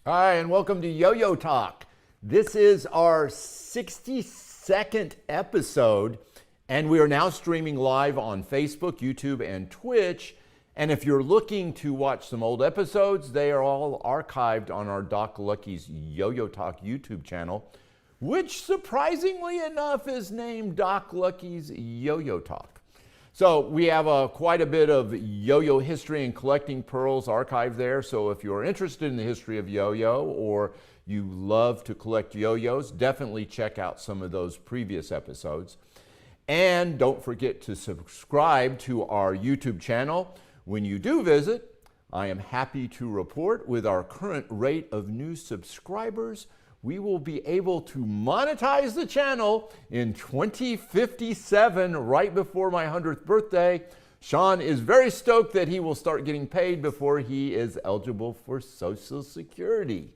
Hi, and welcome to Yo-Yo Talk. This is our 62nd episode, and we are now streaming live on Facebook, YouTube, and Twitch. And if you're looking to watch some old episodes, they are all archived on our Doc Lucky's Yo-Yo Talk YouTube channel, which surprisingly enough is named Doc Lucky's Yo-Yo Talk. So we have quite a bit of yo-yo history and collecting pearls archived there. So if you're interested in the history of yo-yo or you love to collect yo-yos, definitely check out some of those previous episodes. And don't forget to subscribe to our YouTube channel. When you do visit, I am happy to report with our current rate of new subscribers, we will be able to monetize the channel in 2057, right before my 100th birthday. Sean is very stoked that he will start getting paid before he is eligible for Social Security.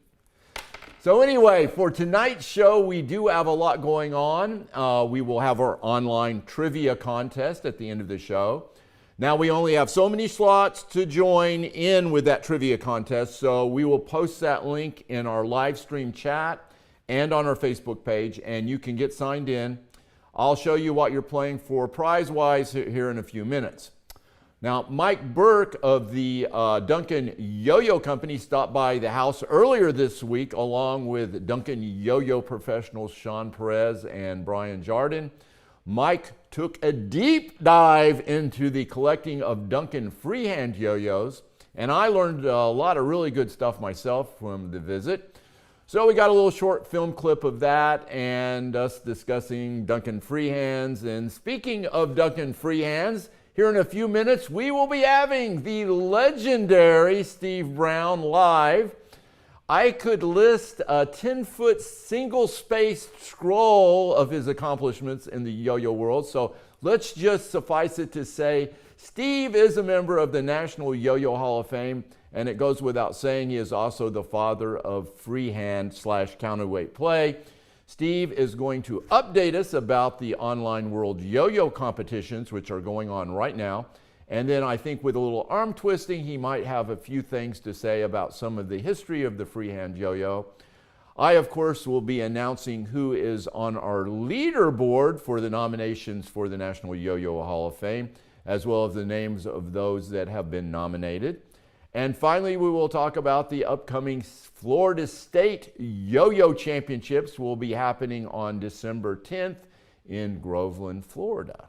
So anyway, for tonight's show, we do have a lot going on. We will have our online trivia contest at the end of the show. Now we only have so many slots to join in with that trivia contest, so we will post that link in our live stream chat and on our Facebook page, and you can get signed in. I'll show you what you're playing for prize-wise here in a few minutes. Now, Mike Burke of the Duncan Yo-Yo Company stopped by the house earlier this week along with Duncan Yo-Yo professionals Sean Perez and Brian Jardin. Mike took a deep dive into the collecting of Duncan Freehand yo-yos, and I learned a lot of really good stuff myself from the visit. So we got a little short film clip of that and us discussing Duncan Freehands. And speaking of Duncan Freehands, here in a few minutes, we will be having the legendary Steve Brown live. I could list a 10-foot single-spaced scroll of his accomplishments in the yo-yo world. So let's just suffice it to say, Steve is a member of the National Yo-Yo Hall of Fame, and it goes without saying he is also the father of freehand / counterweight play. Steve is going to update us about the online world yo-yo competitions, which are going on right now. And then I think with a little arm twisting, he might have a few things to say about some of the history of the freehand yo-yo. I, of course, will be announcing who is on our leaderboard for the nominations for the National Yo-Yo Hall of Fame, as well as the names of those that have been nominated. And finally, we will talk about the upcoming Florida State Yo-Yo Championships will be happening on December 10th in Groveland, Florida.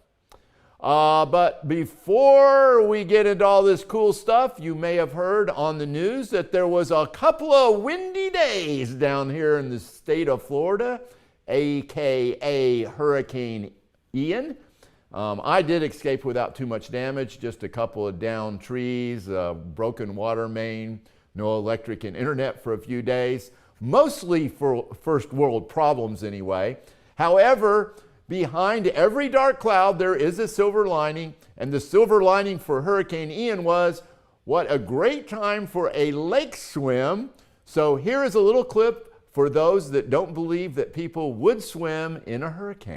But before we get into all this cool stuff, you may have heard on the news that there was a couple of windy days down here in the state of Florida, aka Hurricane Ian. I did escape without too much damage, just a couple of downed trees, a broken water main, no electric and internet for a few days, mostly for first world problems anyway. However, behind every dark cloud, there is a silver lining, and the silver lining for Hurricane Ian was, what a great time for a lake swim. So here is a little clip for those that don't believe that people would swim in a hurricane.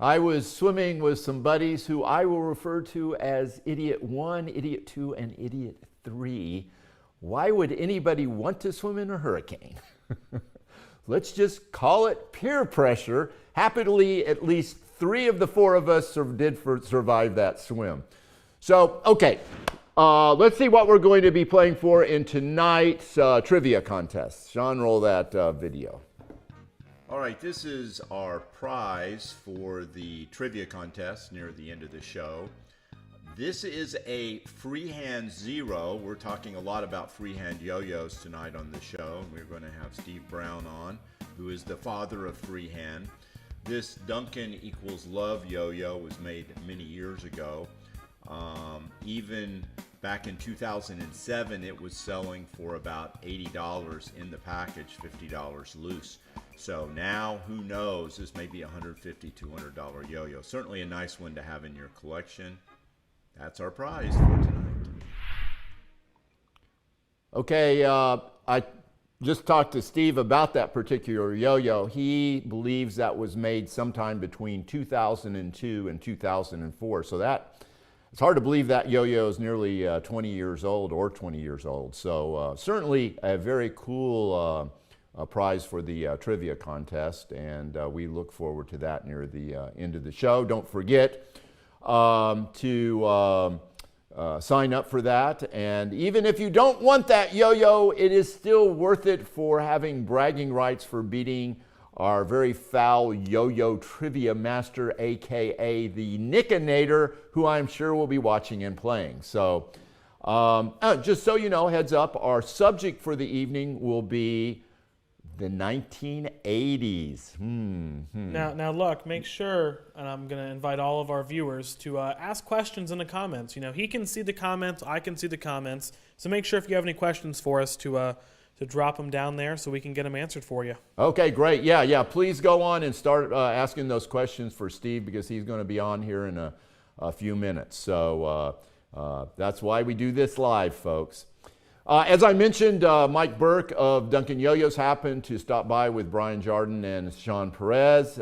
I was swimming with some buddies who I will refer to as Idiot 1, Idiot 2, and Idiot 3. Why would anybody want to swim in a hurricane? Let's just call it peer pressure. Happily, at least 3 of the 4 of us did survive that swim. So, okay, let's see what we're going to be playing for in tonight's trivia contest. Sean, roll that video. All right, this is our prize for the trivia contest near the end of the show. This is a Freehand Zero. We're talking a lot about freehand yo-yos tonight on the show. We're going to have Steve Brown on, who is the father of freehand. This Duncan equals Love yo-yo was made many years ago. Even back in 2007, it was selling for about $80 in the package, $50 loose. So now, who knows, this may be a $150, $200 yo-yo. Certainly a nice one to have in your collection. That's our prize for tonight. Okay, I just talked to Steve about that particular yo-yo. He believes that was made sometime between 2002 and 2004. So it's hard to believe that yo-yo is nearly 20 years old or 20 years old. So certainly a very cool prize for the trivia contest, and we look forward to that near the end of the show. Don't forget to sign up for that, and even if you don't want that yo-yo, it is still worth it for having bragging rights for beating our very foul yo-yo trivia master, aka the Nickinator, who I'm sure will be watching and playing. So just so you know, heads up, our subject for the evening will be the 1980s. Now look, make sure, and I'm going to invite all of our viewers to ask questions in the comments. You know, he can see the comments, I can see the comments. So make sure if you have any questions for us to drop them down there so we can get them answered for you. Okay, great. Yeah. Please go on and start asking those questions for Steve, because he's going to be on here in a few minutes. So that's why we do this live, folks. As I mentioned, Mike Burke of Duncan Yo-Yos happened to stop by with Brian Jardin and Sean Perez.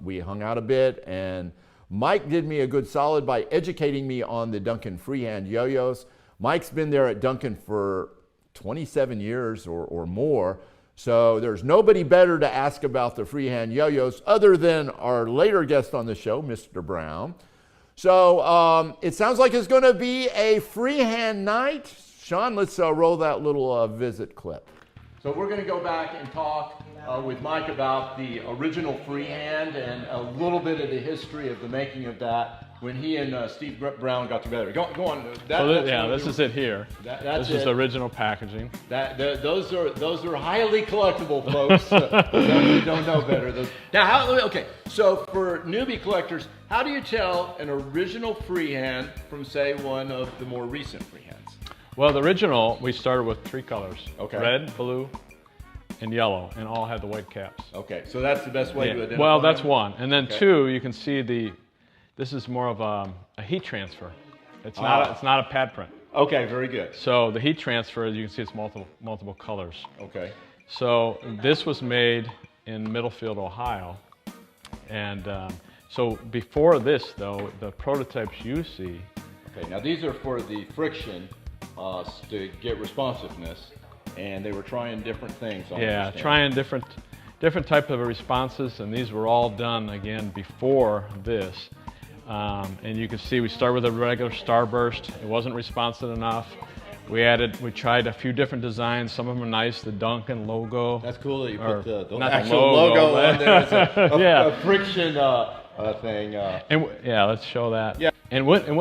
We hung out a bit, and Mike did me a good solid by educating me on the Duncan Freehand yo-yos. Mike's been there at Duncan for 27 years or more, so there's nobody better to ask about the freehand yo-yos other than our later guest on the show, Mr. Brown. So it sounds like it's going to be a freehand night. Sean, let's roll that little visit clip. So we're going to go back and talk with Mike about the original freehand and a little bit of the history of the making of that when he and Steve Brown got together. Go on. This is it here. This is the original packaging. Those are highly collectible, folks. You don't know better. Okay, so for newbie collectors, how do you tell an original freehand from, say, one of the more recent freehands? Well, the original, we started with 3 colors. Okay. Red, blue, and yellow, and all had the white caps. Okay, so that's the best way to identify Well, that's them? one. And then 2, you can see this is more of a heat transfer. It's not a pad print. Okay, very good. So the heat transfer, you can see it's multiple colors. Okay. So this was made in Middlefield, Ohio. And so before this, though, the prototypes you see. Okay, now these are for the friction to get responsiveness, and they were trying different things. Yeah, trying different type of responses, and these were all done again before this. And you can see we start with a regular starburst. It wasn't responsive enough. We tried a few different designs. Some of them are nice. The Duncan logo. That's cool that you put the not actual the logo on there. It's yeah. a friction thing. And yeah, let's show that. Yeah. And wouldn't it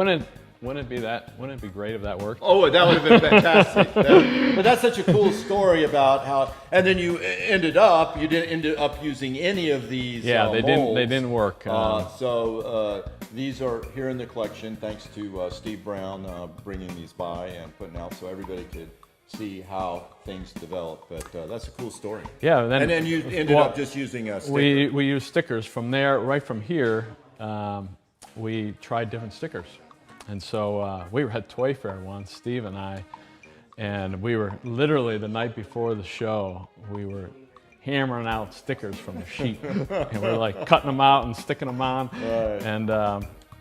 be great if that worked? Oh, that would have been fantastic. But that's such a cool story about how, and then you didn't end up using any of these they molds. didn't work. So these are here in the collection thanks to Steve Brown bringing these by and putting out so everybody could see how things develop. But that's a cool story. Yeah. And then you ended up just using a sticker. We used stickers from there, right from here. We tried different stickers. And so we were at Toy Fair once, Steve and I, and we were literally the night before the show, we were hammering out stickers from the sheet. And we were like cutting them out and sticking them on. Right. And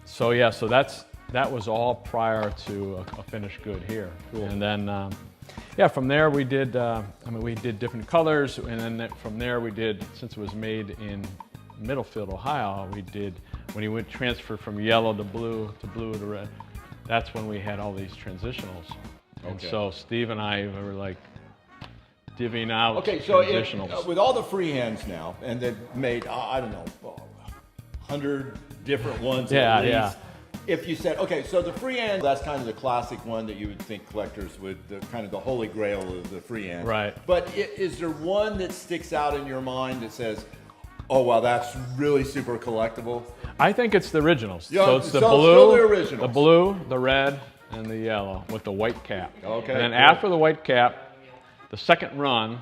so that was all prior to a finished good here. Cool. And then, from there we did, we did different colors, and then from there we did, since it was made in Middlefield, Ohio, when he would transfer from yellow to blue to red, that's when we had all these transitionals. Okay. And so Steve and I were like divvying out transitionals. With all the freehands now, and they've made, 100 different ones at least. Yeah. If you said, okay, so the freehand, that's kind of the classic one that you would think collectors would, kind of the holy grail of the freehand. Right. But is there one that sticks out in your mind that says, oh, wow, that's really super collectible? I think it's the originals. Yeah, so it's the still blue, the originals. The blue, the red, and the yellow with the white cap. Okay. And then cool. after the white cap, the second run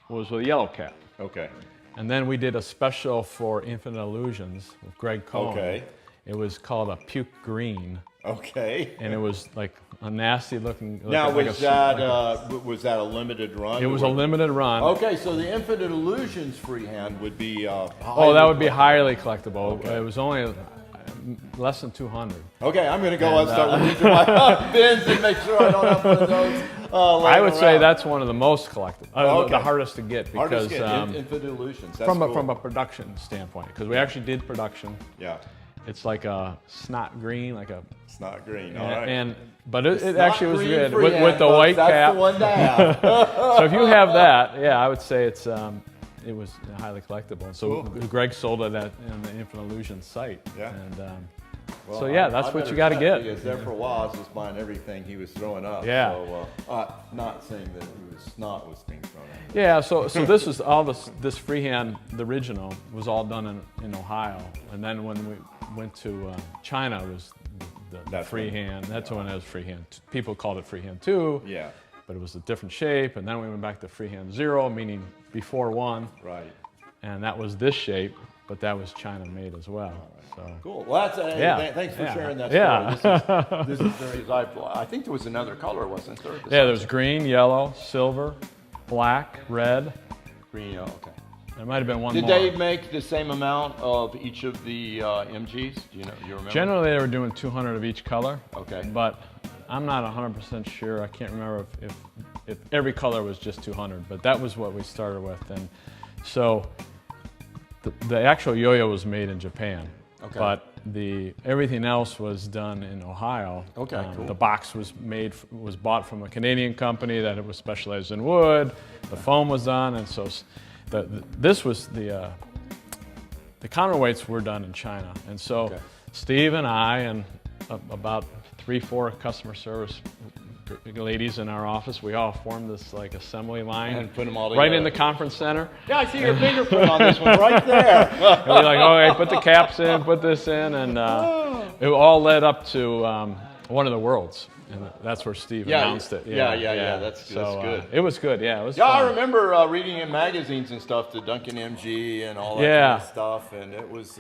was with a yellow cap. Okay. And then we did a special for Infinite Illusions with Greg Cohen. Okay. It was called a puke green. Okay. And it was like a nasty looking. Now, like was that a limited run? It was a limited run. Okay, so the Infinite Illusions freehand would be. Oh, that would be highly collectible. Okay. It was only less than 200. Okay, I'm going to go and start looking through my bins and make sure I don't have one of those. I would say that's one of the most collectible, Okay. the hardest to get because Infinite Illusions. That's from cool. a production standpoint, because we actually did production. Yeah. It's like a snot green, like a. It's not green. All right. But it actually was good freehand, with the folks, white that's cap. The one to have. So if you have that, yeah, I would say it was highly collectible. So Cool. Greg sold it at the Infinite Illusions site. Yeah. And Well, so yeah, that's what you got to get. He was there for a while. I was just buying everything he was throwing up. Yeah. So, not saying that snot was being thrown up. Yeah. So this is all this freehand, the original, was all done in Ohio, and then when we went to China, it was the freehand. That's when it was freehand. People called it freehand 2. Yeah. But it was a different shape, and then we went back to freehand 0, meaning before 1. Right. And that was this shape, but that was China made as well. So. Cool. Well, that's thanks for sharing that story. Yeah. This is very. I think there was another color, wasn't there? Yeah, there was green, yellow, silver, black, red. Green. Oh, okay. There might have been one more. Did they make the same amount of each of the MGs? Do you know? You remember? Generally, they were doing 200 of each color. Okay. But I'm not 100% sure. I can't remember if every color was just 200, but that was what we started with. And so the actual yo-yo was made in Japan. Okay. But everything else was done in Ohio. Okay, cool. The box was bought from a Canadian company that it was specialized in wood. The foam was done, and so the counterweights were done in China. And so Steve and I and about 3-4 customer service ladies in our office, we all formed this like assembly line and put them all right together. in the conference center. Yeah, I see your fingerprint on this one right there. And we're like, okay, put the caps in, put this in, and it all led up to one of the worlds, and that's where Steve announced it. Yeah. That's good. It was good. Yeah, it was. Yeah, fun. I remember reading in magazines and stuff the Duncan MG and all that kind of stuff, and it was.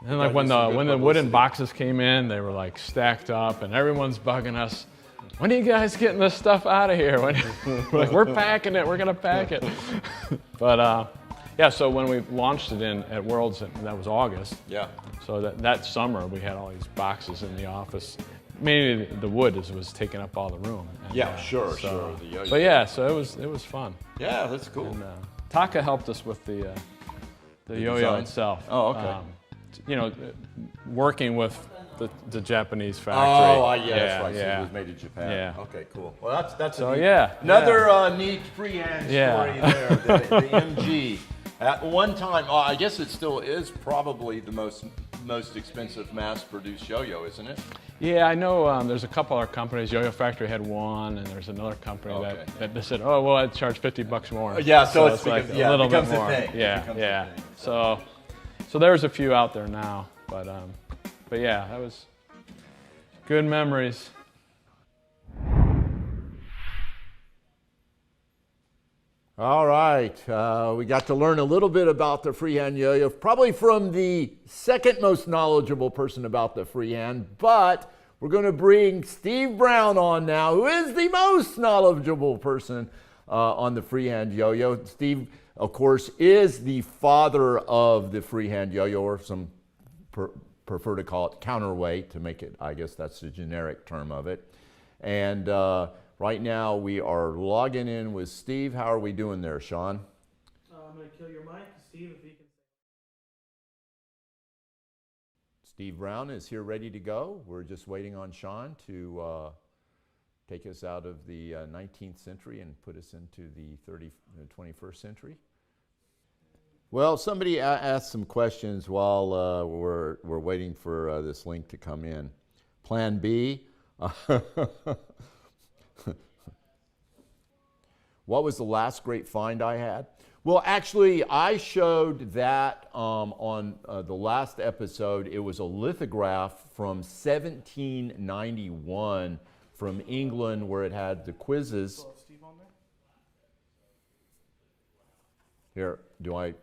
And like when the wooden boxes came in, they were like stacked up, and everyone's bugging us. When are you guys getting this stuff out of here? We're like, we're packing it. We're gonna pack it. But so when we launched it at Worlds, that was August. Yeah. So that summer we had all these boxes in the office. Mainly the wood was taking up all the room. And, sure. But yeah, so it was fun. Yeah, that's cool. And, Taka helped us with the yo-yo design? itself. Oh, okay. Working with the Japanese factory. Oh, that's right. Yeah. So it was made in Japan. Yeah. Okay, cool. Well, that's So, another neat freehand story there. The MG. At one time, I guess it still is probably the most expensive mass-produced yo-yo, isn't it? Yeah, I know there's a couple other companies. Yo-Yo Factory had one, and there's another company that they said, oh, well, I'd charge $50 more. Yeah, so it's like because, a little bit becomes more. a thing. Yeah. So there's a few out there now, but yeah, that was good memories. All right, we got to learn a little bit about the freehand yo-yo, probably from the second most knowledgeable person about the freehand, but we're going to bring Steve Brown on now, who is the most knowledgeable person on the freehand yo-yo. Steve, of course, is the father of the freehand yo-yo, or some prefer to call it counterweight to make it, I guess that's the generic term of it. And right now we are logging in with Steve. How are we doing there, Sean? I'm going to kill your mic, Steve, if you can. Steve Brown is here ready to go. We're just waiting on Sean to take us out of the 19th century and put us into the 21st century. Well, somebody asked some questions while we're waiting for this link to come in. Plan B. What was the last great find I had? Well, actually, I showed that on the last episode. It was a lithograph from 1791 from England where it had the quizzes. Steve on there? Here, do I? I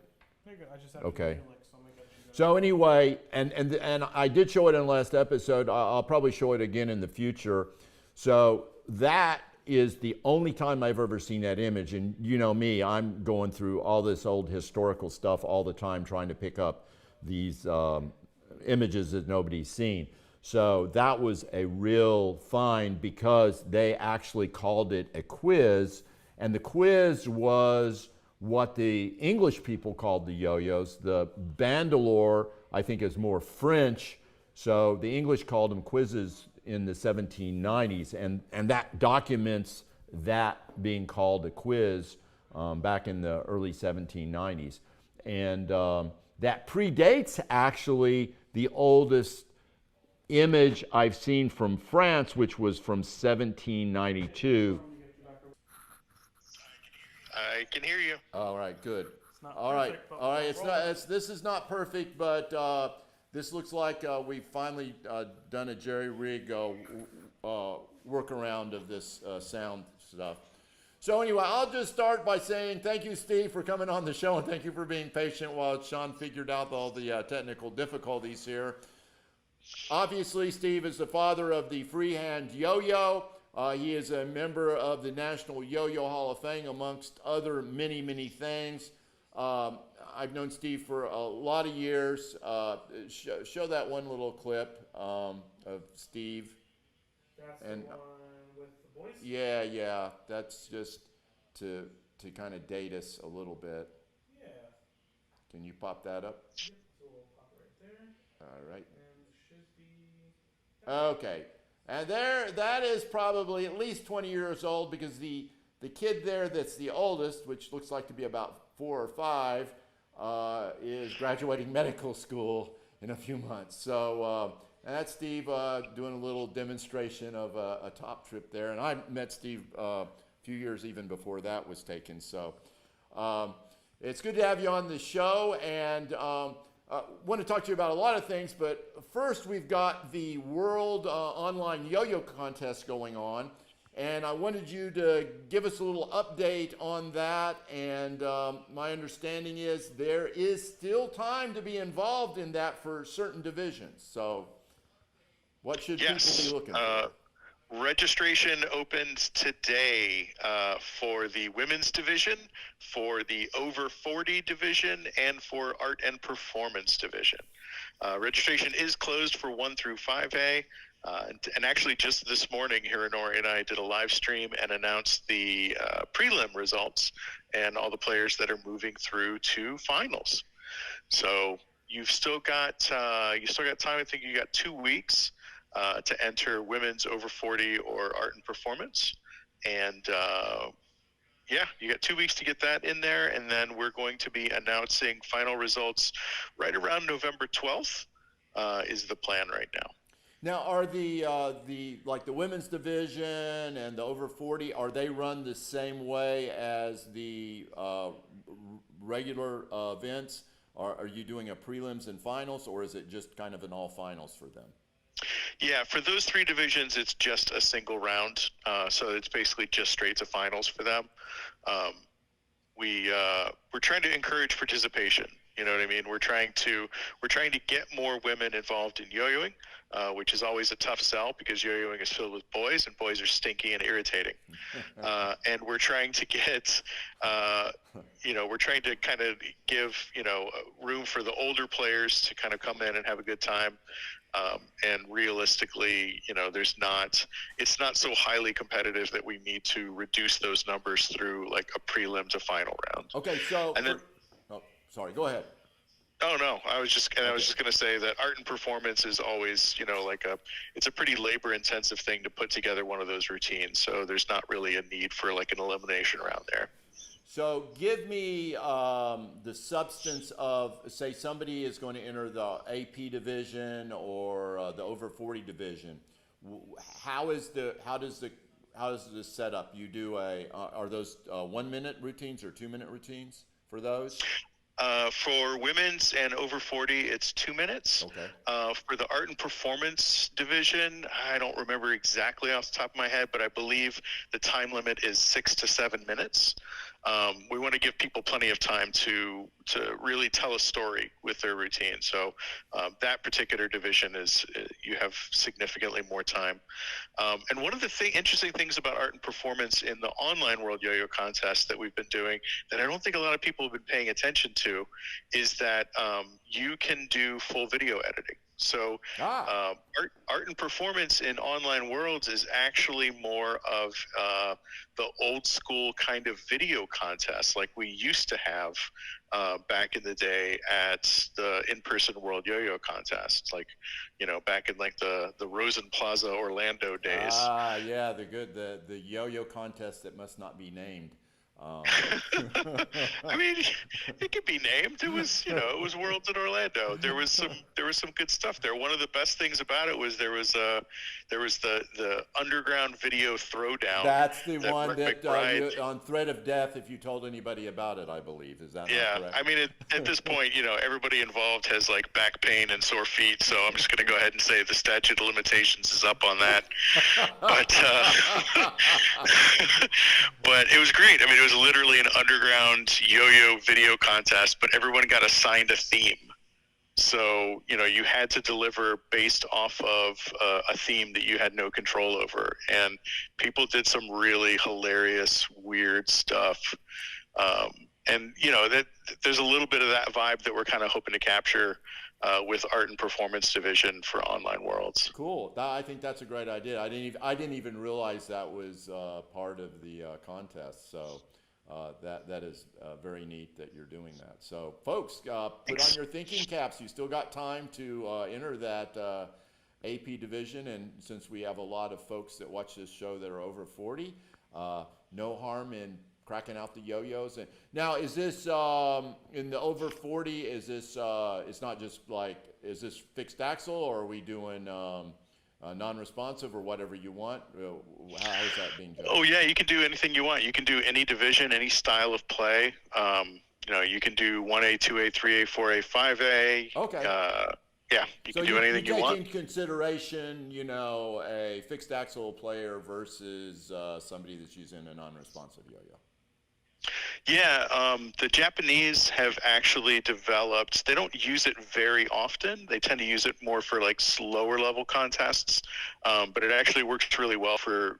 just have Okay. to so I'm gonna get you So anyway, and I did show it in the last episode. I'll probably show it again in the future. So that is the only time I've ever seen that image. And you know me, I'm going through all this old historical stuff all the time, trying to pick up these images that nobody's seen. So that was a real find because they actually called it a quiz. And the quiz was what the English people called the yo-yos. The bandolier, I think, is more French. So the English called them quizzes in the 1790s. And that documents that being called a quiz back in the early 1790s. And that predates actually the oldest image I've seen from France, which was from 1792. I can hear you. All right, good. not All right, perfect, but all right. we're It's rolling. not. This is not perfect, but this looks like we've finally done a jerry rig workaround of this sound stuff. So anyway, I'll just start by saying thank you, Steve, for coming on the show, and thank you for being patient while Sean figured out all the technical difficulties here. Obviously, Steve is the father of the freehand yo-yo. He is a member of the National Yo-Yo Hall of Fame, amongst other many, many things. I've known Steve for a lot of years. Show that one little clip of Steve. That's And- the one with the boys? Yeah, that's just to kind of date us a little bit. Yeah. Can you pop that up? Yep. So we'll pop it right there. All right. And it should be... Okay. And there, that is probably at least 20 years old because the kid there that's the oldest, which looks like to be about 4 or 5, is graduating medical school in a few months. So and that's Steve doing a little demonstration of a top trip there. And I met Steve a few years even before that was taken. So it's good to have you on the show. And want to talk to you about a lot of things, but first we've got the World Online Yo-Yo Contest going on, and I wanted you to give us a little update on that. And my understanding is there is still time to be involved in that for certain divisions. So what should people be looking for? Registration opens today for the women's division, for the over 40 division, and for art and performance division. Registration is closed for 1 through 5A. And actually just this morning, Hironori and I did a live stream and announced the prelim results and all the players that are moving through to finals. So you've still got time. I think you got 2 weeks to enter women's over 40 or art and performance. And you got 2 weeks to get that in there. And then we're going to be announcing final results right around November 12th is the plan right now. Now, are the women's division and the over 40, are they run the same way as the regular events? Are you doing a prelims and finals, or is it just kind of an all finals for them? Yeah, for those 3 divisions, it's just a single round. So it's basically just straight to finals for them. We're trying to encourage participation. You know what I mean? We're trying to get more women involved in yo-yoing, which is always a tough sell because yo-yoing is filled with boys, and boys are stinky and irritating. And we're trying to get, we're trying to kind of give, room for the older players to kind of come in and have a good time. And realistically, it's not so highly competitive that we need to reduce those numbers through like a prelim to final round. Okay, so And then, sorry, go ahead. oh no, I was just going to say that art and performance is always, it's a pretty labor intensive thing to put together one of those routines. So there's not really a need for like an elimination round there. So give me the substance of, say, somebody is going to enter the AP division or the over 40 division. How does the setup? You do are those 1 minute routines or 2 minute routines for those? For women's and over 40, it's 2 minutes. Okay. For the art and performance division, I don't remember exactly off the top of my head, but I believe the time limit is 6 to 7 minutes. We want to give people plenty of time to really tell a story with their routine. So that particular division is you have significantly more time. And one of the interesting things about art and performance in the online World Yo-Yo contest that we've been doing that I don't think a lot of people have been paying attention to is that you can do full video editing. So art and performance in online worlds is actually more of the old school kind of video contest like we used to have back in the day at the in-person World Yo-Yo contest, like, you know, back in like the Rosen Plaza Orlando days. Yeah, the yo-yo contest that must not be named. I mean, it could be named. It was, you know, it was Worlds in Orlando. There was some good stuff there. One of the best things about it was there was the underground video throwdown. That's the one Rick that on Thread of Death. If you told anybody about it, I believe, is that not correct? I mean, at this point, you know, everybody involved has like back pain and sore feet. So I'm just going to go ahead and say the statute of limitations is up on that. But it was great. I mean, it was literally an underground yo-yo video contest, but everyone got assigned a theme. So, you know, you had to deliver based off of a theme that you had no control over. And people did some really hilarious, weird stuff. And, you know, there's a little bit of that vibe that we're kind of hoping to capture with art and performance division for online worlds. Cool. I think that's a great idea. I didn't even realize that was part of the contest. So that is very neat that you're doing that. So, folks, put on your thinking caps. You still got time to enter that AP division, and since we have a lot of folks that watch this show that are over 40, no harm in cracking out the yo-yos. And now, is this in the over 40? Is this it's not just like, is this fixed axle, or are we doing non-responsive or whatever you want? How is that being judged? Oh yeah, you can do anything you want. You can do any division, any style of play. You know, you can do 1A, 2A, 3A, 4A, 5A. Okay. Yeah, you can do anything you want. You take in consideration, you know, a fixed axle player versus somebody that's using a non-responsive yo-yo. Yeah, the Japanese have actually developed, they don't use it very often. They tend to use it more for like slower level contests, but it actually works really well for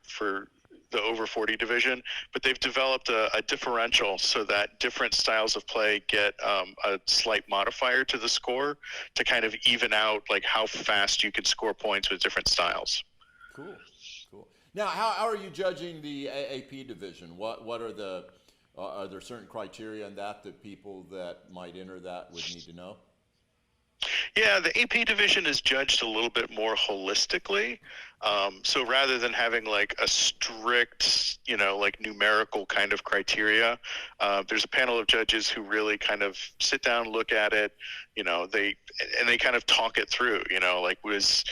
the over 40 division. But they've developed a differential so that different styles of play get a slight modifier to the score to kind of even out like how fast you can score points with different styles. Cool. Now, how are you judging the AP division? What are the are there certain criteria in that people that might enter that would need to know? Yeah, the AP division is judged a little bit more holistically. So rather than having like a strict, you know, like numerical kind of criteria, there's a panel of judges who really kind of sit down, look at it, you know, they kind of talk it through, you know, like was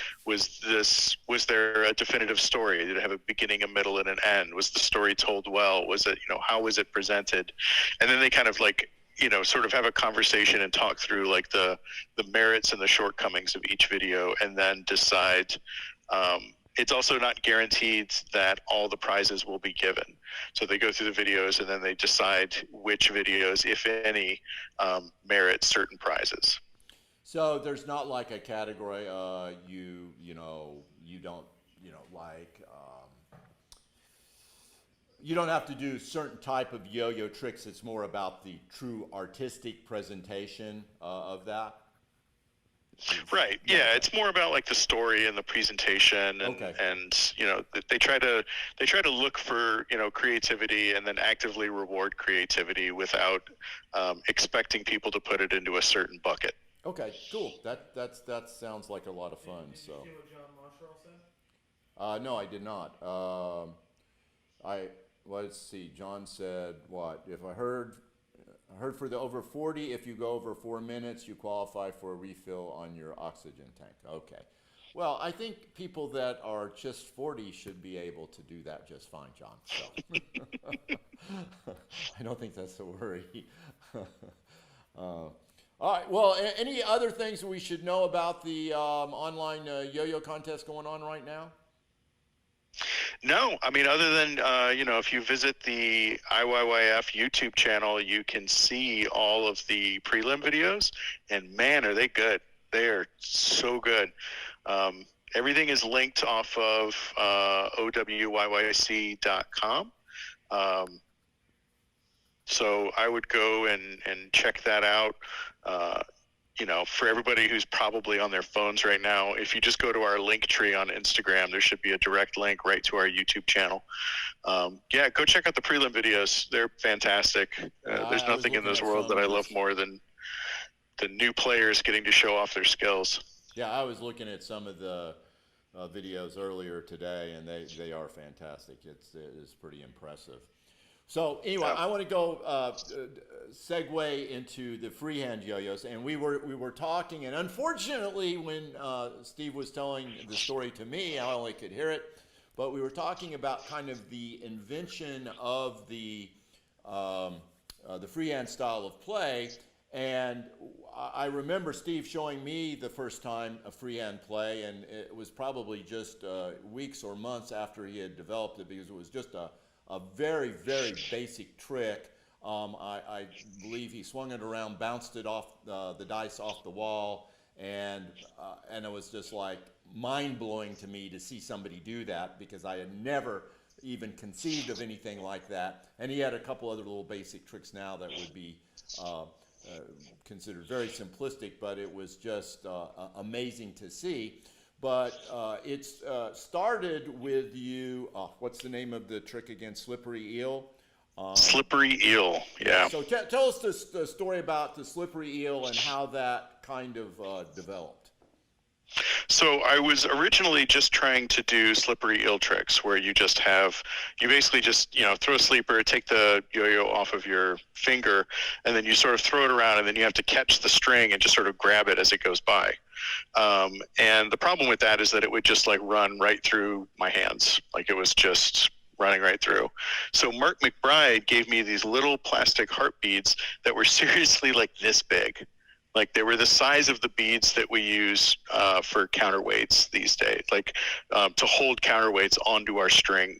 there a definitive story? Did it have a beginning, a middle, and an end? Was the story told well? Was it, you know, how was it presented? And then they kind of like, you know, sort of have a conversation and talk through like the merits and the shortcomings of each video, and then decide. It's also not guaranteed that all the prizes will be given. So they go through the videos and then they decide which videos, if any, merit certain prizes. So there's not like a category you don't, you know, like you don't have to do certain type of yo-yo tricks. It's more about the true artistic presentation of that. Right. Yeah, it's more about like the story and the presentation, and you know, they try to look for, you know, creativity and then actively reward creativity without expecting people to put it into a certain bucket. Okay, cool. That sounds like a lot of fun. Did you see what John Marshall said? No, I did not. Let's see. John said what? If I heard for the over 40, if you go over 4 minutes, you qualify for a refill on your oxygen tank. Okay. Well, I think people that are just 40 should be able to do that just fine, John. So I don't think that's a worry. All right. Well, any other things we should know about the online yo-yo contest going on right now? No, I mean, other than, if you visit the IYYF YouTube channel, you can see all of the prelim videos, and man, are they good. They are so good. Everything is linked off of OWYYC.com. So I would go and check that out. For everybody who's probably on their phones right now, if you just go to our link tree on Instagram, there should be a direct link right to our YouTube channel. Go check out the prelim videos. They're fantastic. There's nothing in this world that I love more than the new players getting to show off their skills. Yeah, I was looking at some of the videos earlier today, and they are fantastic. It's pretty impressive. So anyway, I want to go segue into the freehand yo-yos, and we were talking, and unfortunately, when Steve was telling the story to me, I only could hear it, but we were talking about kind of the invention of the freehand style of play, and I remember Steve showing me the first time a freehand play, and it was probably just weeks or months after he had developed it, because it was just a very, very basic trick. I believe he swung it around, bounced it off the dice off the wall, and it was just like mind-blowing to me to see somebody do that, because I had never even conceived of anything like that. And he had a couple other little basic tricks now that would be considered very simplistic, but it was just amazing to see. But it's started with you, what's the name of the trick again? Slippery eel? Slippery eel, yeah. So tell us the story about the slippery eel and how that kind of developed. So I was originally just trying to do slippery eel tricks where you basically just, throw a sleeper, take the yo-yo off of your finger, and then you sort of throw it around, and then you have to catch the string and just sort of grab it as it goes by. And the problem with that is that it would just like run right through my hands. Like it was just running right through. So Mark McBride gave me these little plastic heart beads that were seriously like this big. Like they were the size of the beads that we use for counterweights these days, like to hold counterweights onto our string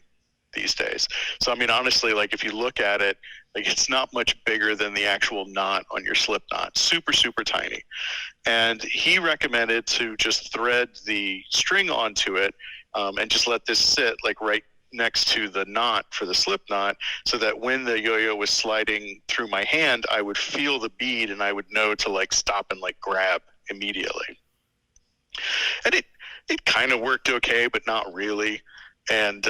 these days. So, I mean, honestly, like if you look at it, like it's not much bigger than the actual knot on your slip knot, super, super tiny. And he recommended to just thread the string onto it and just let this sit like right next to the knot for the slip knot, so that when the yo-yo was sliding through my hand, I would feel the bead and I would know to like stop and like grab immediately. And it kind of worked okay, but not really. And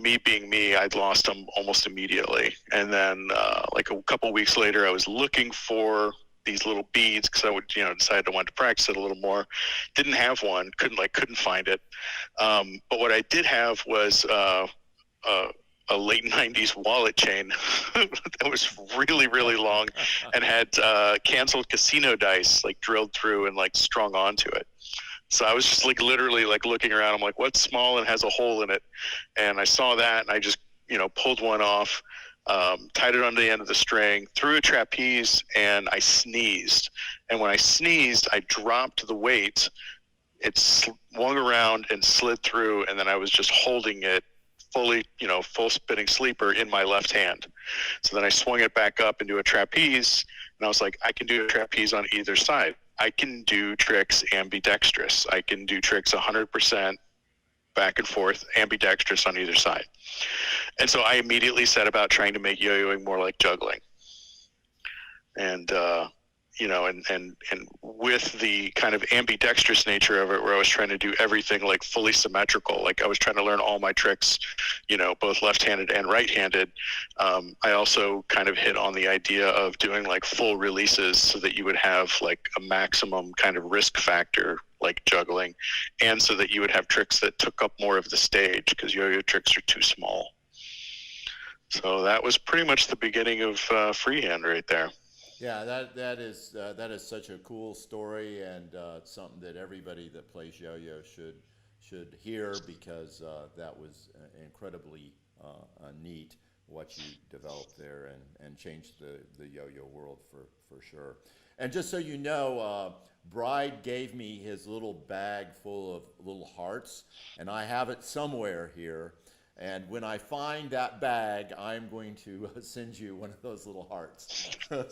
me being me, I'd lost them almost immediately. And then like a couple weeks later, I was looking for these little beads because I would, decided I wanted to practice it a little more. Didn't have one, couldn't find it. But what I did have was a late 90s wallet chain that was really, really long and had canceled casino dice like drilled through and like strung onto it. So I was just like literally like looking around. I'm like, what's small and has a hole in it? And I saw that and I just, pulled one off. Tied it on the end of the string, threw a trapeze, and I sneezed. And when I sneezed, I dropped the weight. It swung around and slid through, and then I was just holding it fully, full spinning sleeper in my left hand. So then I swung it back up into a trapeze, and I was like, I can do a trapeze on either side. I can do tricks ambidextrous. I can do tricks 100% back and forth, ambidextrous on either side. And so I immediately set about trying to make yo-yoing more like juggling. And, and with the kind of ambidextrous nature of it, where I was trying to do everything like fully symmetrical, like I was trying to learn all my tricks, both left-handed and right-handed. I also kind of hit on the idea of doing like full releases so that you would have like a maximum kind of risk factor like juggling, and so that you would have tricks that took up more of the stage because yo-yo tricks are too small. So that was pretty much the beginning of freehand right there. Yeah, that is such a cool story, and something that everybody that plays yo-yo should hear, because that was incredibly neat what you developed there and changed the yo-yo world for sure. And just so you know, Bride gave me his little bag full of little hearts, and I have it somewhere here. And when I find that bag, I'm going to send you one of those little hearts, so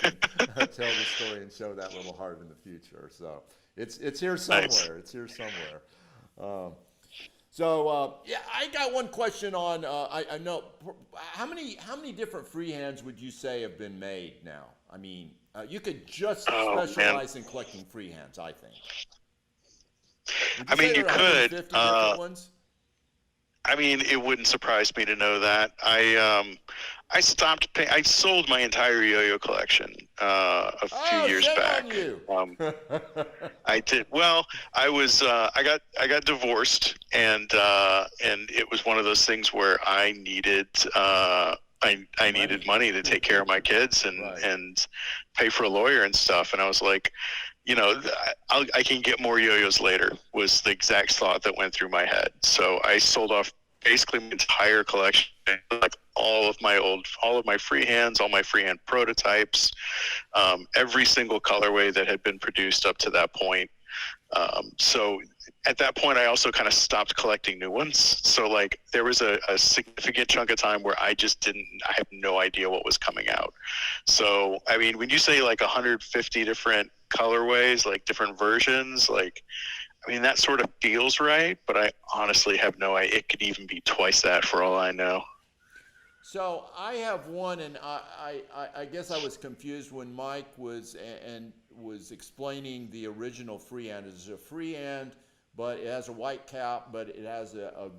you can tell the story and show that little heart in the future. So it's here somewhere. Nice. It's here somewhere. Yeah, I got one question on. I know how many different freehands would you say have been made now? I mean, you could just specialize in collecting freehands, I think. I mean, you could. Different ones? I mean, it wouldn't surprise me to know that. I stopped paying. I sold my entire yo-yo collection a few years back. On you. I did. Well, I got divorced, and it was one of those things where I needed I needed money to take care of my kids and pay for a lawyer and stuff. And I was like, you know, I can get more yo-yos later, was the exact thought that went through my head. So I sold off basically my entire collection, like all of my freehands, all my freehand prototypes, every single colorway that had been produced up to that point. So at that point, I also kind of stopped collecting new ones. So like there was a significant chunk of time where I have no idea what was coming out. So, I mean, when you say like 150 different colorways, like different versions, like, I mean, that sort of feels right, but I honestly have no idea. It could even be twice that for all I know. So I have one, and I guess I was confused when Mike was explaining the original freehand. It's a freehand, but it has a white cap, but it has a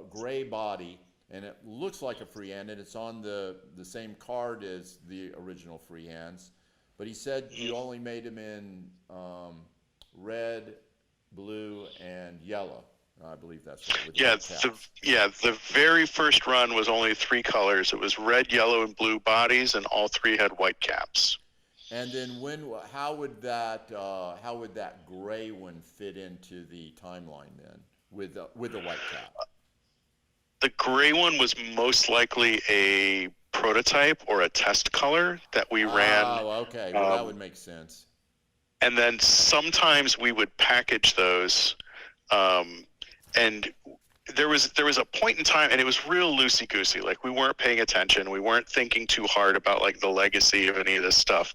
gray body, and it looks like a freehand, and it's on the same card as the original freehands. But he said you only made them in red, blue, and yellow. I believe that's right. The very first run was only 3 colors. It was red, yellow, and blue bodies, and all 3 had white caps. And then how would that gray one fit into the timeline then with the white cap? The gray one was most likely a prototype or a test color that we ran. Oh, okay. Well, that would make sense. And then sometimes we would package those. And there was a point in time, and it was real loosey-goosey. Like, we weren't paying attention. We weren't thinking too hard about, like, the legacy of any of this stuff.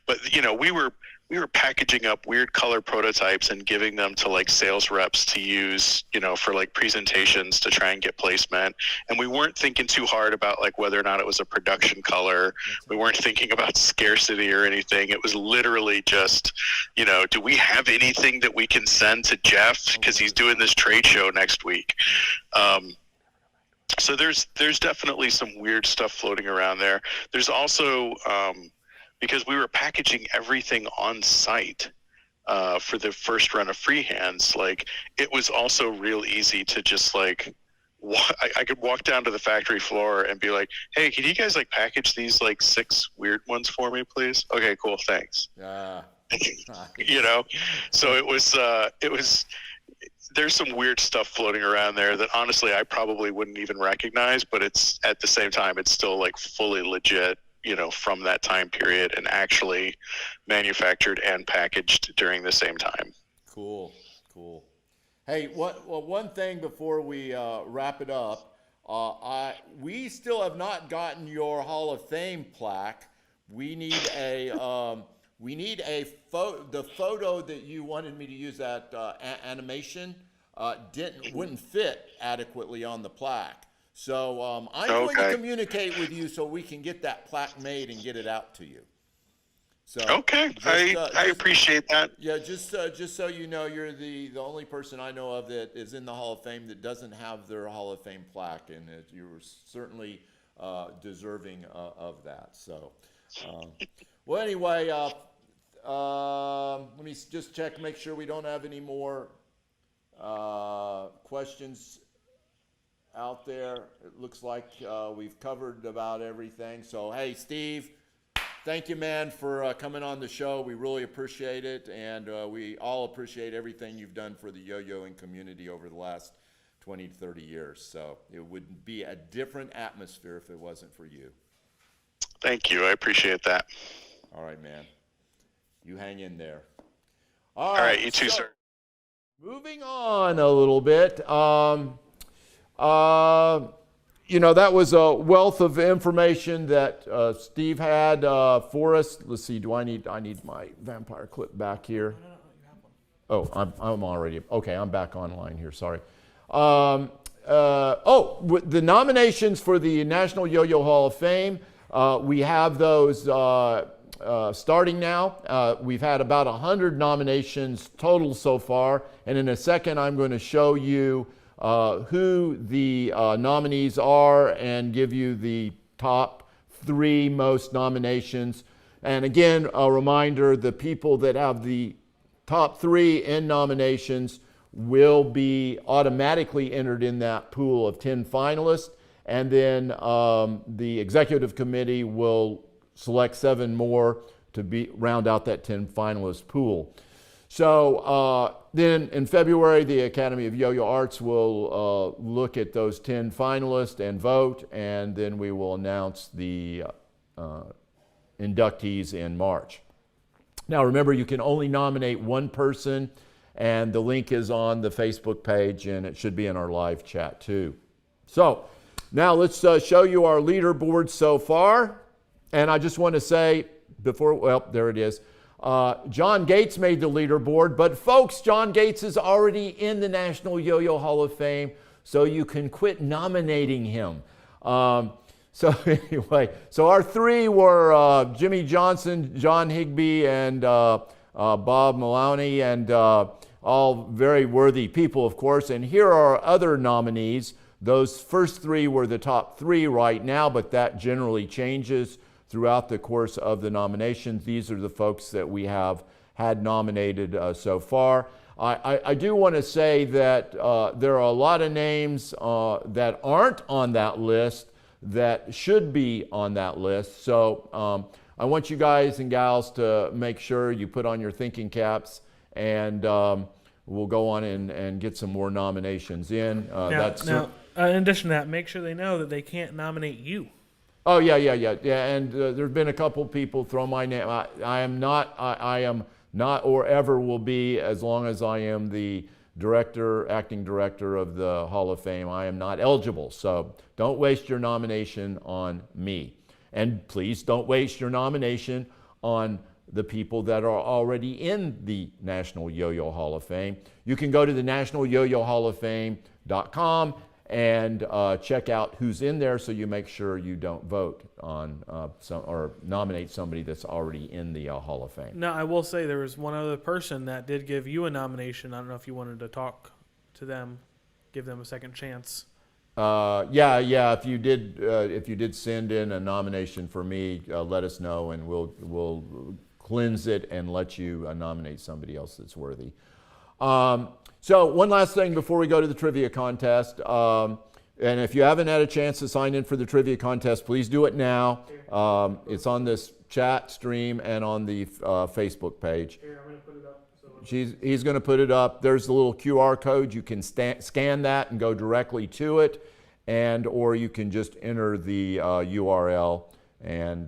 But, you know, we were packaging up weird color prototypes and giving them to, like, sales reps to use, you know, for, like, presentations to try and get placement. And we weren't thinking too hard about, like, whether or not it was a production color. We weren't thinking about scarcity or anything. It was literally just, you know, do we have anything that we can send to Jeff? Because he's doing this trade show next week. So there's definitely some weird stuff floating around there. There's also... because we were packaging everything on site for the first run of freehands, like, it was also real easy to just, like, I could walk down to the factory floor and be like, hey, can you guys, like, package these, like, 6 weird ones for me, please? Okay, cool, thanks. You know? So it was, there's some weird stuff floating around there that honestly I probably wouldn't even recognize, but it's, at the same time, it's still, like, fully legit, you know, from that time period and actually manufactured and packaged during the same time. Cool. Hey, one thing before we wrap it up, we still have not gotten your Hall of Fame plaque. We need the photo that you wanted me to use, that animation wouldn't fit adequately on the plaque. So I'm going to communicate with you so we can get that plaque made and get it out to you. So I appreciate that. Yeah, just so you know, you're the only person I know of that is in the Hall of Fame that doesn't have their Hall of Fame plaque, and you're certainly deserving of that. So, well, anyway, let me just check, make sure we don't have any more questions out there. It looks like we've covered about everything. So, hey, Steve, thank you, man, for coming on the show. We really appreciate it, and we all appreciate everything you've done for the yo-yoing community over the last 20 to 30 years. So it would be a different atmosphere if it wasn't for you. Thank you. I appreciate that. All right, man. You hang in there. All right, you too, sir. Moving on a little bit. That was a wealth of information that Steve had for us. Let's see. I need my vampire clip back here. Oh, I'm already okay. I'm back online here. Sorry. The nominations for the National Yo-Yo Hall of Fame. We have those starting now. We've had about 100 nominations total so far, and in a second I'm going to show you who the nominees are and give you the top 3 most nominations. And again, a reminder, the people that have the top 3 in nominations will be automatically entered in that pool of 10 finalists, and then the executive committee will select 7 more to round out that 10 finalist pool. So then in February, the Academy of Yo-Yo Arts will look at those 10 finalists and vote, and then we will announce the inductees in March. Now remember, you can only nominate one person, and the link is on the Facebook page, and it should be in our live chat too. So now let's show you our leaderboard so far. And I just want to say before, well, there it is. John Gates made the leaderboard, but folks, John Gates is already in the National Yo-Yo Hall of Fame, so you can quit nominating him. So anyway, so our 3 were Jimmy Johnson, John Higbee, and Bob Maloney, and all very worthy people, of course. And here are our other nominees. Those first 3 were the top 3 right now, but that generally changes throughout the course of the nominations. These are the folks that we have had nominated so far. I do want to say that there are a lot of names that aren't on that list that should be on that list. So I want you guys and gals to make sure you put on your thinking caps, and we'll go on and get some more nominations in. Now, in addition to that, make sure they know that they can't nominate you. Oh, yeah. And there's been a couple people throw my name. I am not, or ever will be, as long as I am the acting director of the Hall of Fame, I am not eligible. So don't waste your nomination on me. And please don't waste your nomination on the people that are already in the National Yo-Yo Hall of Fame. You can go to the nationalyoyohalloffame.com and check out who's in there, so you make sure you don't vote on or nominate somebody that's already in the Hall of Fame. Now, I will say there was one other person that did give you a nomination. I don't know if you wanted to talk to them, give them a second chance. Yeah. If you did send in a nomination for me, let us know, and we'll cleanse it and let you nominate somebody else that's worthy. So one last thing before we go to the trivia contest, and if you haven't had a chance to sign in for the trivia contest, please do it now. It's on this chat stream and on the Facebook page. Here, I'm going to put it up. He's going to put it up. There's the little QR code. You can scan that and go directly to it, or you can just enter the URL and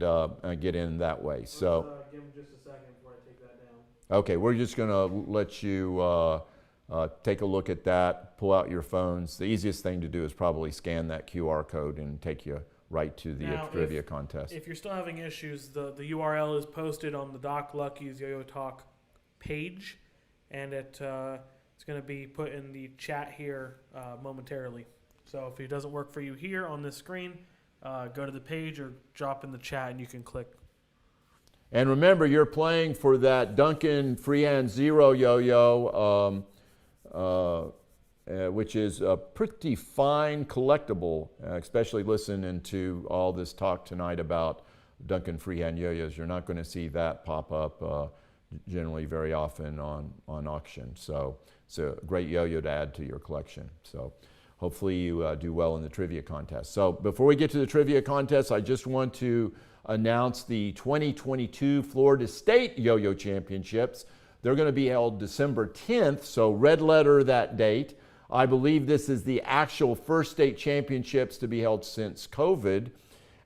get in that way. So give him just a second before I take that down. Okay, we're just going to let you take a look at that, pull out your phones. The easiest thing to do is probably scan that QR code and take you right to the trivia contest. If you're still having issues, the URL is posted on the Doc Lucky's Yo-Yo Talk page, and it's going to be put in the chat here momentarily. So if it doesn't work for you here on this screen, go to the page or drop in the chat and you can click. And remember, you're playing for that Duncan Freehand Zero yo-yo, which is a pretty fine collectible, especially listening to all this talk tonight about Duncan Freehand yo-yos. You're not going to see that pop up generally very often on auction. So it's a great yo-yo to add to your collection. So hopefully you do well in the trivia contest. So before we get to the trivia contest, I just want to announce the 2022 Florida State Yo-Yo Championships. They're going to be held December 10th, so red letter that date. I believe this is the actual first state championships to be held since COVID.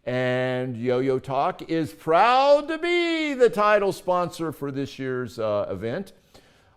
And Yo-Yo Talk is proud to be the title sponsor for this year's event.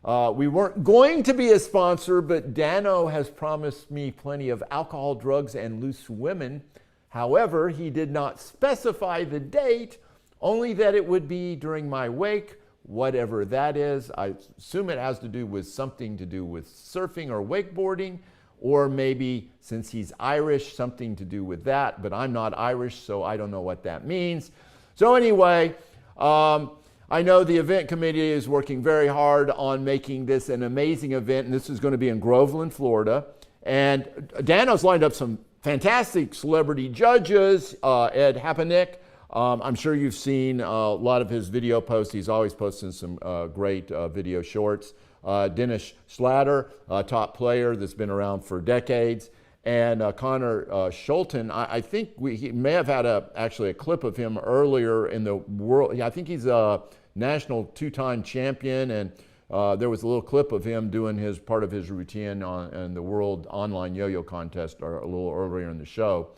We weren't going to be a sponsor, but Dano has promised me plenty of alcohol, drugs, and loose women. However, he did not specify the date, only that it would be during my wake, whatever that is. I assume it has to do with something to do with surfing or wakeboarding, or maybe since he's Irish, something to do with that, but I'm not Irish, so I don't know what that means. So anyway, I know the event committee is working very hard on making this an amazing event, and this is going to be in Groveland, Florida. And Dano's lined up some fantastic celebrity judges, Ed Hapanick. I'm sure you've seen a lot of his video posts. He's always posting some great video shorts. Dennis Schlatter, top player that's been around for decades. And Connor Schulten, I think he may have had actually a clip of him earlier in the world. I think he's a national two-time champion, and there was a little clip of him doing part of his routine in the World Online Yo-Yo Contest a little earlier in the show.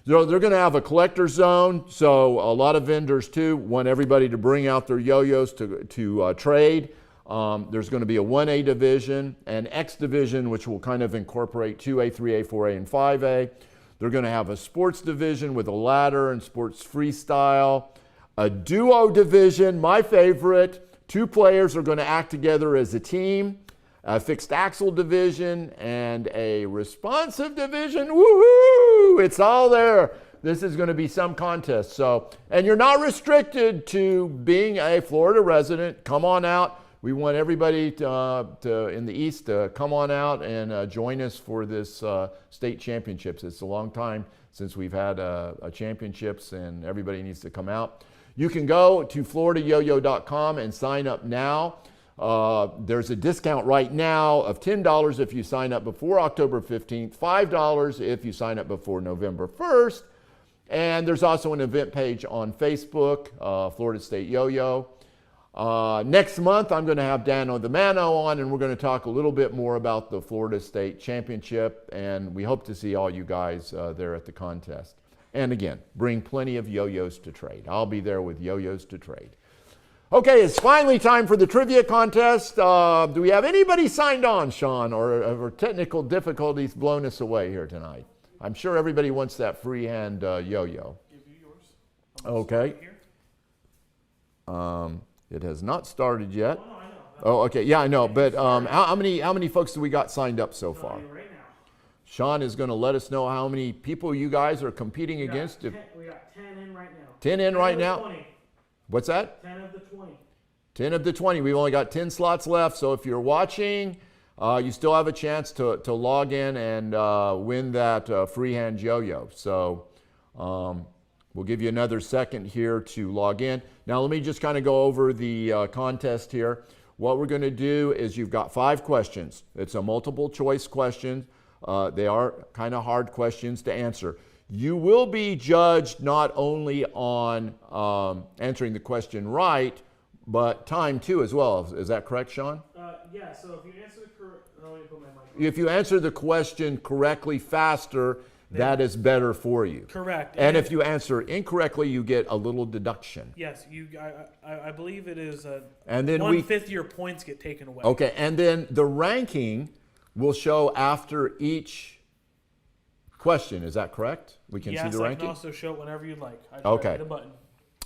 So they're going to have a collector zone, so a lot of vendors too want everybody to bring out their yo-yos to trade. There's going to be a 1A division, an X division, which will kind of incorporate 2A, 3A, 4A, and 5A. They're going to have a sports division with a ladder and sports freestyle. A duo division, my favorite. 2 players are going to act together as a team. A fixed axle division and a responsive division. Woohoo! It's all there. This is going to be some contest. So, and you're not restricted to being a Florida resident. Come on out. We want everybody in the East to come on out and join us for this state championships. It's a long time since we've had a championships, and everybody needs to come out. You can go to floridayoyo.com and sign up now. There's a discount right now of $10 if you sign up before October 15th, $5 if you sign up before November 1st. And there's also an event page on Facebook, Florida State Yo-Yo. Next month, I'm going to have Dano the Mano on, and we're going to talk a little bit more about the Florida State Championship, and we hope to see all you guys there at the contest. And again, bring plenty of yo-yos to trade. I'll be there with yo-yos to trade. Okay, it's finally time for the trivia contest. Do we have anybody signed on, Sean, or have technical difficulties blown us away here tonight? I'm sure everybody wants that freehand yo-yo. Give you yours. Okay. It has not started yet. Oh, no, I know. Oh, okay. Yeah, I know. But how many folks do we got signed up so far? Right now. Sean is going to let us know how many people you guys are competing against. We got 10 in right now. 10 in right now? 20. What's that? 10 of the 20. 10 of the 20. We've only got 10 slots left. So if you're watching, you still have a chance to log in and win that freehand yo-yo. So we'll give you another second here to log in. Now let me just kind of go over the contest here. What we're going to do is you've got 5 questions. It's a multiple choice question. They are kind of hard questions to answer. You will be judged not only on answering the question right, but time too as well. Is that correct, Sean? Yeah, so if you answer the correct... Let me put my mic on. If you answer the question correctly faster, that is better for you. Correct. And if you answer incorrectly, you get a little deduction. Yes, I believe it is and then 1/5 your points get taken away. Okay, and then the ranking will show after each question. Is that correct? We can see the ranking? Yes, I can also show it whenever you'd like. I Okay. hit a button.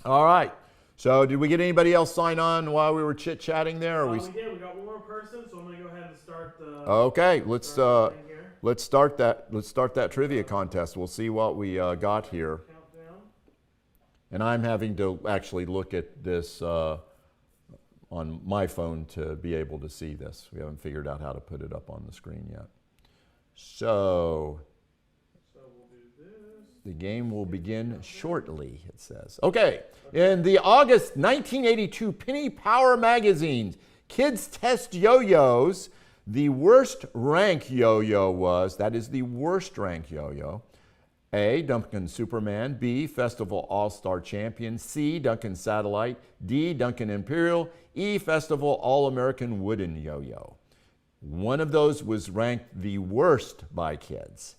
All right. So did we get anybody else sign on while we were chit-chatting there? Or We did. We got one more person, so I'm going to go ahead and start the... Okay, let's start the thing here. let's start that. Let's start that trivia contest. We'll see what we got here. Countdown. And I'm having to actually look at this on my phone to be able to see this. We haven't figured out how to put it up on the screen yet. So We'll do this. the game will begin shortly, it says. Okay, in the August 1982 Penny Power magazine, Kids Test Yo-Yos, the worst rank yo-yo was, that is the worst rank yo-yo, A, Duncan Superman, B, Festival All-Star Champion, C, Duncan Satellite, D, Duncan Imperial, E, Festival All-American Wooden Yo-Yo. One of those was ranked the worst by kids.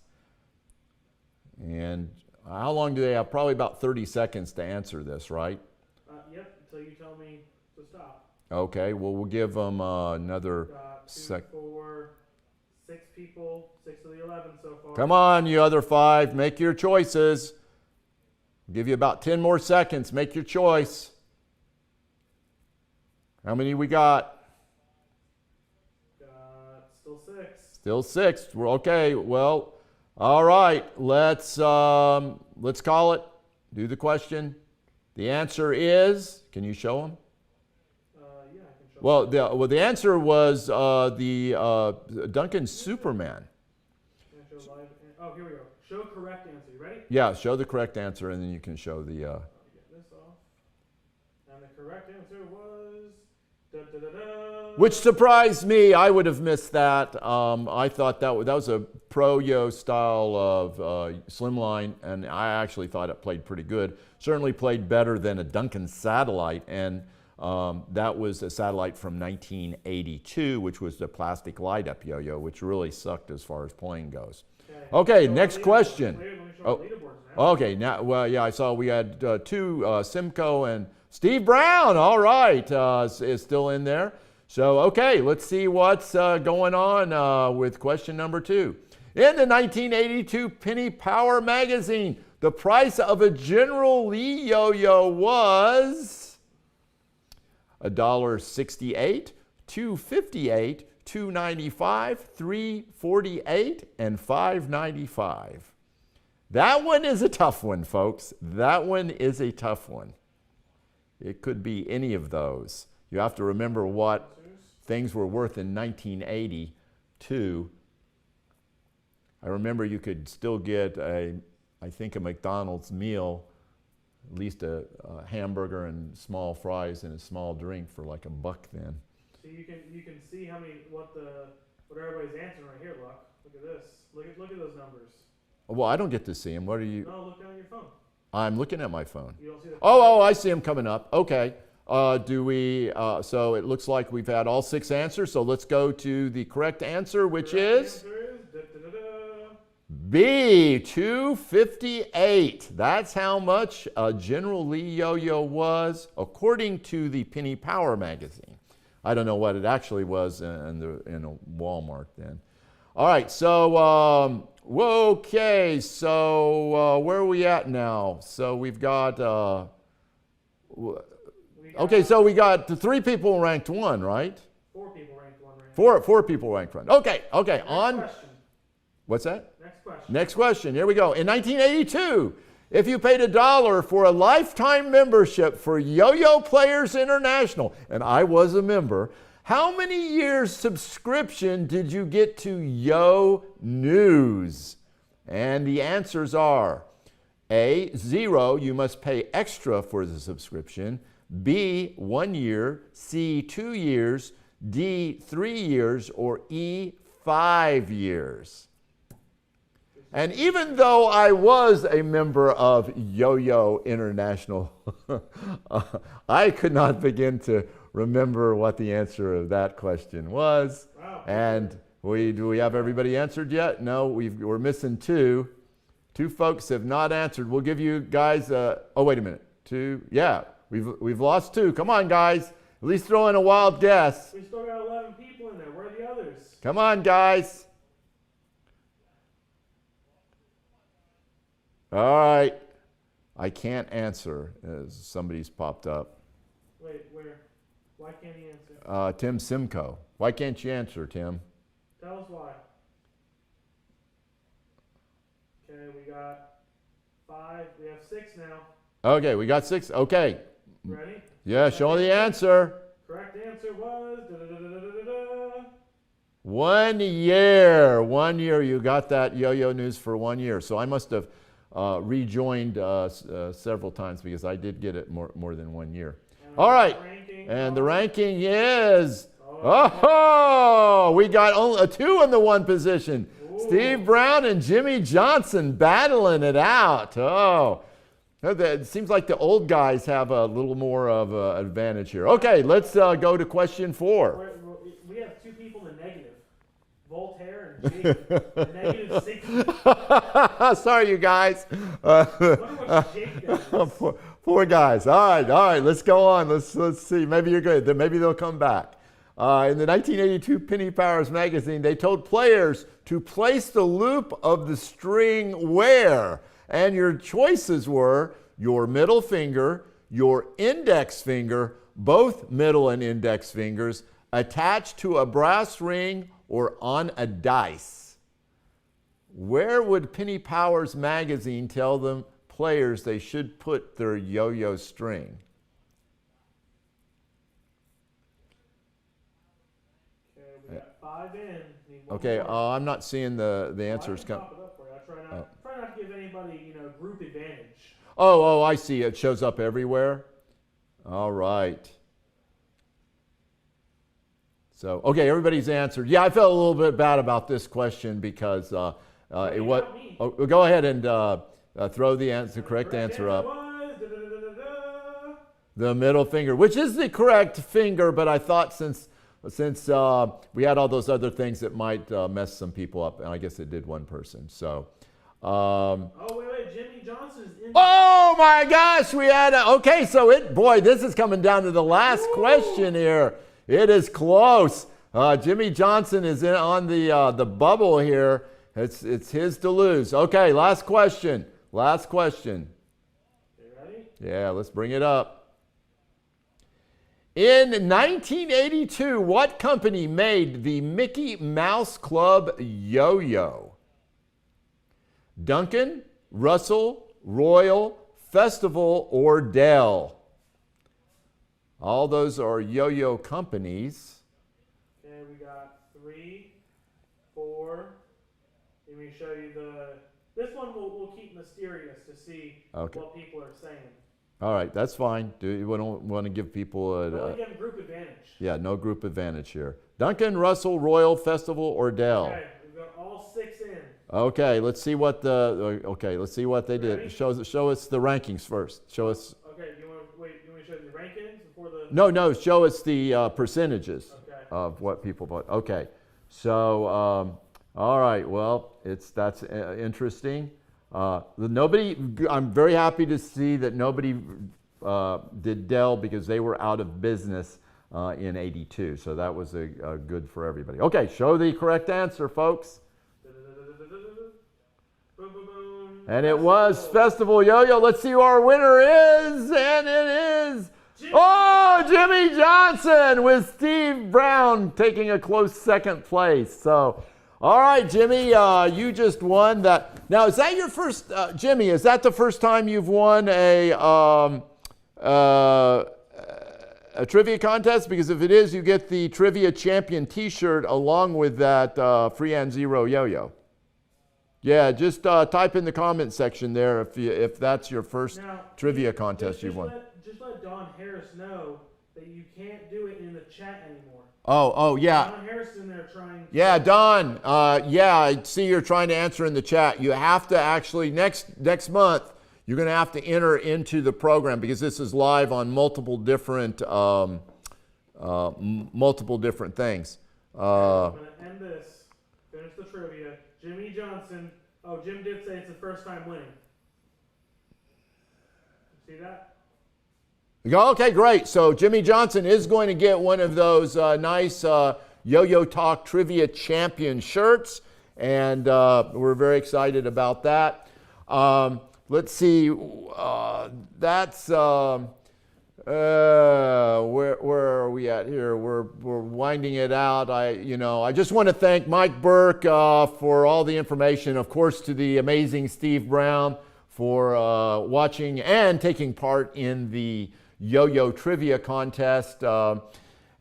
And how long do they have? Probably about 30 seconds to answer this, right? Yep, until you tell me to stop. Okay, well, we'll give them another sec. 2, 4, 6 people, 6 of the 11 so far. Come on, you other 5, make your choices. I'll give you about 10 more seconds. Make your choice. How many we got? Still 6. Still 6. We're okay. Well, all right. Let's call it. Do the question. The answer is. Can you show them? Yeah, I can show. The answer was the Duncan Superman. Can I show live? Oh, here we go. Show correct answer. You ready? Yeah, show the correct answer, and then you can show the. Get this off. And the correct answer was. Which surprised me. I would have missed that. I thought that was a pro-yo style of slimline, and I actually thought it played pretty good. Certainly played better than a Duncan satellite, and that was a satellite from 1982, which was the plastic light-up yo-yo, which really sucked as far as playing goes. Okay, next question. Okay, now, well, yeah, I saw we had 2, Simcoe and Steve Brown. All right, is still in there. So, okay, let's see what's going on with question number 2. In the 1982 Penny Power magazine, the price of a General Lee yo-yo was $1.68, $2.58, $2.95, $3.48, and $5.95. That one is a tough one, folks. That one is a tough one. It could be any of those. You have to remember what things were worth in 1982. I remember you could still get I think a McDonald's meal, at least a hamburger and small fries and a small drink for like $1 then. So you can see what everybody's answering right here. Look at this. Look at those numbers. Well, I don't get to see them. What are you? No, look down at your phone. I'm looking at my phone. You don't see the Oh, I see them coming up. Okay. Do we? So it looks like we've had all 6 answers. So let's go to the correct answer, which is B, $2.58. That's how much a General Lee yo-yo was, according to the Penny Power magazine. I don't know what it actually was in a Walmart then. All right, so okay, so where are we at now? So we've got okay, so we got 3 people ranked 1, right? 4 people ranked 1 right now. 4 people ranked 1. Okay, on. Question. What's that? Next question. Next question. Here we go. In 1982, if you paid $1 for a lifetime membership for Yo-Yo Players International, and I was a member, how many years subscription did you get to Yo News? And the answers are A, 0, you must pay extra for the subscription. B, 1 year. C, 2 years. D, 3 years. Or E, 5 years. And even though I was a member of Yo-Yo International, I could not begin to remember what the answer of that question was. Wow. And do we have everybody answered yet? No, we're missing 2. 2 folks have not answered. We'll give you guys oh, wait a minute. 2, yeah, we've lost 2. Come on, guys. At least throw in a wild guess. We still got 11 people in there. Where are the others? Come on, guys. All right. I can't answer, as somebody's popped up. Wait, where? Why can't he answer? Tim Simcoe. Why can't you answer, Tim? Tell us why. Okay, we got 5. We have 6 now. Okay, we got 6. Okay. Ready? Yeah, show the answer. Correct answer was 1 year. 1 year. You got that Yo-Yo News for 1 year. So I must have rejoined several times because I did get it more than 1 year. All right. And the ranking is, we got only 2 in the 1 position. Ooh. Steve Brown and Jimmy Johnson battling it out. Oh, it seems like the old guys have a little more of an advantage here. Okay, let's go to question 4. We have 2 people in the negative. Negative 60. Sorry, you guys. I wonder what Jake does. Poor guys. All right. Let's go on. Let's see. Maybe you're good. Maybe they'll come back. In the 1982 Penny Powers magazine, they told players to place the loop of the string where, and your choices were your middle finger, your index finger, both middle and index fingers, attached to a brass ring or on a dice. Where would Penny Powers magazine tell them players they should put their yo-yo string? Okay, we got 5 in. Need one Okay, more. I'm not seeing the answers come. Pop it up for you. I try not to give anybody, group advantage. Oh, I see. It shows up everywhere. All right. So, okay, everybody's answered. Yeah, I felt a little bit bad about this question because it was. Oh, go ahead and throw the correct answer up. The middle finger, which is the correct finger, but I thought since we had all those other things that might mess some people up, and I guess it did one person. So. Oh wait, Jimmy Johnson's in. Oh my gosh, we had okay. So this is coming down to the last question here. It is close. Jimmy Johnson is on the bubble here. It's his to lose. Okay, last question. Last question. You ready? Yeah, let's bring it up. In 1982, what company made the Mickey Mouse Club yo-yo? Duncan, Russell, Royal, Festival, or Dell? All those are yo-yo companies. Okay, we got 3, 4. Let me show you this one we'll keep mysterious to see what people are saying. All right, that's fine. Do you want to give people Only give them group advantage. Yeah, no group advantage here. Duncan, Russell, Royal, Festival, or Dell? Okay, we've got all 6 in. Okay, let's see what they did. Show us the rankings first. Show us. Okay, you want to show the rankings before the? No. Show us the percentages Okay. of what people bought. Okay, so all right. Well, that's interesting. Nobody. I'm very happy to see that nobody did Dell because they were out of business in '82. So that was a good for everybody. Okay, show the correct answer, folks. And it was Festival Yo-Yo. Let's see who our winner is. And it is Jimmy Johnson with Steve Brown taking a close second place. So, all right, Jimmy, you just won that. Now, is that your first, Jimmy, is that the first time you've won a trivia contest? Because if it is, you get the Trivia Champion t-shirt along with that Freehand Zero Yo-Yo. Yeah, just type in the comment section there if that's your first trivia contest you've won. Just let Don Harris know that you can't do it in the chat anymore. Oh, yeah. Don Harris is in there trying. Yeah, Don. I see you're trying to answer in the chat. You have to actually next month. You're going to have to enter into the program because this is live on multiple different things. I'm going to end this. Finish the trivia. Jimmy Johnson. Oh, Jim did say it's his first time winning. See that? Okay, great. So Jimmy Johnson is going to get one of those nice Yo-Yo Talk Trivia Champion shirts, and we're very excited about that. Let's see. That's where are we at here? We're winding it out. I just want to thank Mike Burke for all the information. Of course, to the amazing Steve Brown for watching and taking part in the Yo-Yo Trivia Contest.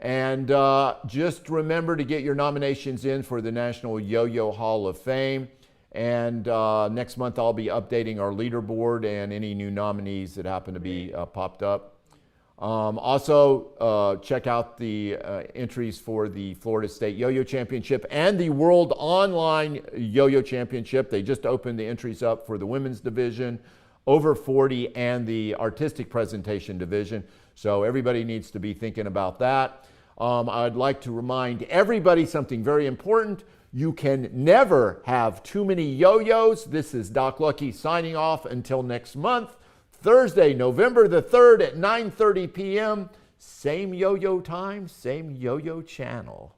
And just remember to get your nominations in for the National Yo-Yo Hall of Fame. And next month I'll be updating our leaderboard and any new nominees that happen to be popped up. Also, check out the entries for the Florida State Yo-Yo Championship and the World Online Yo-Yo Championship. They just opened the entries up for the women's division, over 40, and the artistic presentation division. So everybody needs to be thinking about that. I'd like to remind everybody something very important. You can never have too many yo-yos. This is Doc Lucky signing off until next month, Thursday, November the 3rd at 9:30 p.m. Same yo-yo time, same yo-yo channel.